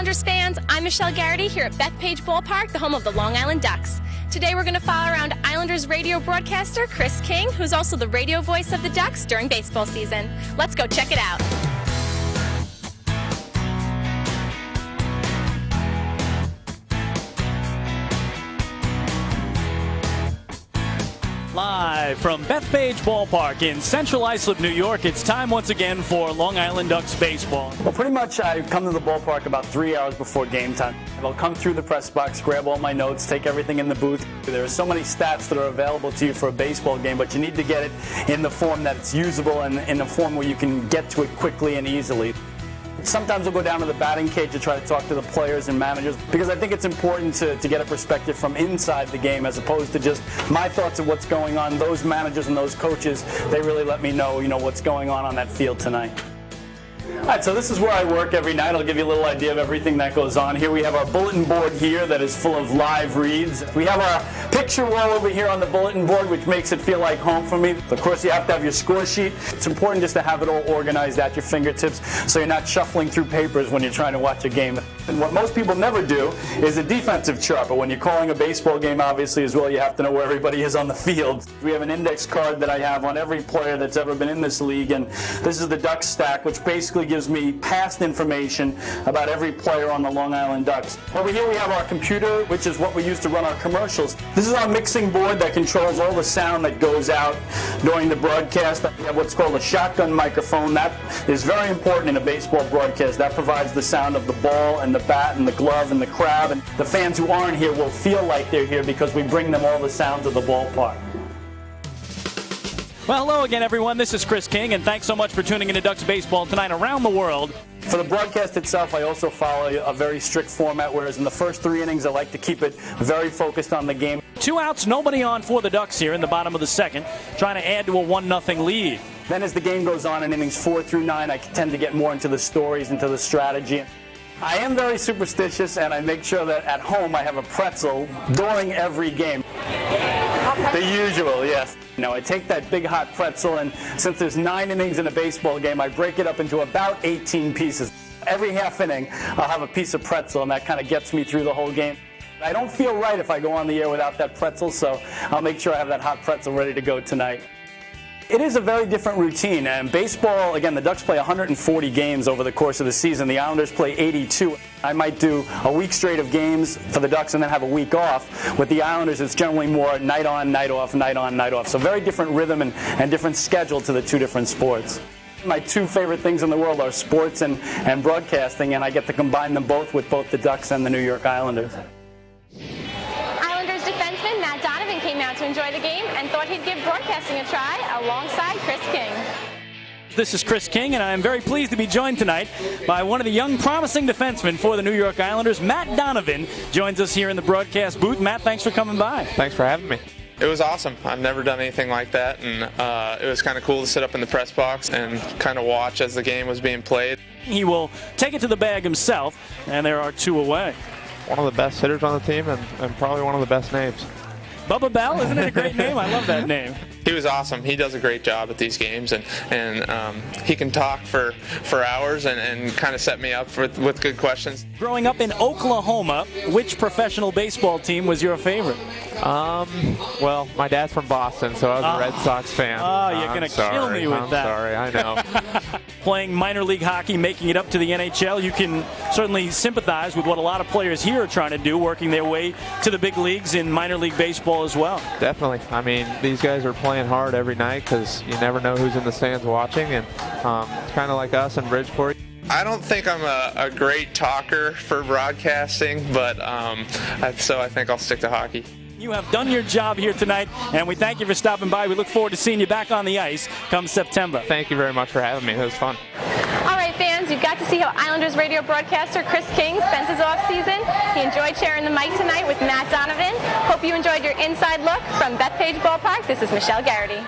Islanders fans, I'm Michelle Garrity here at Bethpage Ballpark, the home of the Long Island Ducks. Today we're going to follow around Islanders radio broadcaster Chris King, who's also the radio voice of the Ducks during baseball season. Let's go check it out. Live from Bethpage Ballpark in Central Islip, New York, it's time once again for Long Island Ducks baseball. Well, pretty much I come to the ballpark about 3 hours before game time. I'll come through the press box, grab all my notes, take everything in the booth. There are so many stats that are available to you for a baseball game, but you need to get it in the form that it's usable and in a form where you can get to it quickly and easily. Sometimes we'll go down to the batting cage to try to talk to the players and managers because I think it's important to get a perspective from inside the game as opposed to just my thoughts of what's going on. Those managers and those coaches, they really let me know, what's going on that field tonight. All right, so this is where I work every night. I'll give you a little idea of everything that goes on. Here we have our bulletin board here that is full of live reads. We have our picture wall over here on the bulletin board, which makes it feel like home for me. Of course, you have to have your score sheet. It's important just to have it all organized at your fingertips so you're not shuffling through papers when you're trying to watch a game. And what most people never do is a defensive chart, but when you're calling a baseball game, obviously, as well, you have to know where everybody is on the field. We have an index card that I have on every player that's ever been in this league, and this is the Ducks stack, which basically gives me past information about every player on the Long Island Ducks. Over here we have our computer, which is what we use to run our commercials. This is our mixing board that controls all the sound that goes out during the broadcast. We have what's called a shotgun microphone. That is very important in a baseball broadcast. That provides the sound of the ball and the bat and the glove and the crab. And the fans who aren't here will feel like they're here because we bring them all the sounds of the ballpark. Well, hello again, everyone. This is Chris King, and thanks so much for tuning into Ducks baseball tonight around the world. For the broadcast itself, I also follow a very strict format, whereas in the first 3 innings, I like to keep it very focused on the game. 2 outs, nobody on for the Ducks here in the bottom of the second, trying to add to a 1-0 lead. Then as the game goes on in innings 4 through 9, I tend to get more into the stories, into the strategy. I am very superstitious, and I make sure that at home I have a pretzel during every game. The usual, yes. I take that big hot pretzel, and since there's 9 innings in a baseball game, I break it up into about 18 pieces. Every half inning, I'll have a piece of pretzel, and that kind of gets me through the whole game. I don't feel right if I go on the air without that pretzel, so I'll make sure I have that hot pretzel ready to go tonight. It is a very different routine, and baseball, again, the Ducks play 140 games over the course of the season. The Islanders play 82. I might do a week straight of games for the Ducks and then have a week off. With the Islanders, it's generally more night on, night off, night on, night off. So very different rhythm and different schedule to the 2 different sports. My 2 favorite things in the world are sports and broadcasting, and I get to combine them both with both the Ducks and the New York Islanders. Defenseman Matt Donovan came out to enjoy the game and thought he'd give broadcasting a try alongside Chris King. This is Chris King, and I am very pleased to be joined tonight by one of the young promising defensemen for the New York Islanders. Matt Donovan joins us here in the broadcast booth. Matt, thanks for coming by. Thanks for having me. It was awesome. I've never done anything like that, and it was kind of cool to sit up in the press box and kind of watch as the game was being played. He will take it to the bag himself, and there are 2 away. One of the best hitters on the team and probably one of the best names. Bubba Bell, isn't it a great name? I love that name. He was awesome. He does a great job at these games, and he can talk for hours and kind of set me up with good questions. Growing up in Oklahoma, which professional baseball team was your favorite? Well, my dad's from Boston, so I was a Red Sox fan. Oh, you're going to kill me with that. I'm sorry, I know. Playing minor league hockey, making it up to the NHL, you can certainly sympathize with what a lot of players here are trying to do, working their way to the big leagues in minor league baseball as well. Definitely. I mean, these guys are playing hard every night because you never know who's in the stands watching, and kind of like us in Bridgeport. I don't think I'm a great talker for broadcasting, but so I think I'll stick to hockey. You have done your job here tonight, and we thank you for stopping by. We look forward to seeing you back on the ice come September. Thank you very much for having me. It was fun. All right, fans, you've got to see how Islanders radio broadcaster Chris King spends his offseason. He enjoyed sharing the mic tonight with Matt Donovan. Hope you enjoyed your inside look from Bethpage Ballpark. This is Michelle Garrity.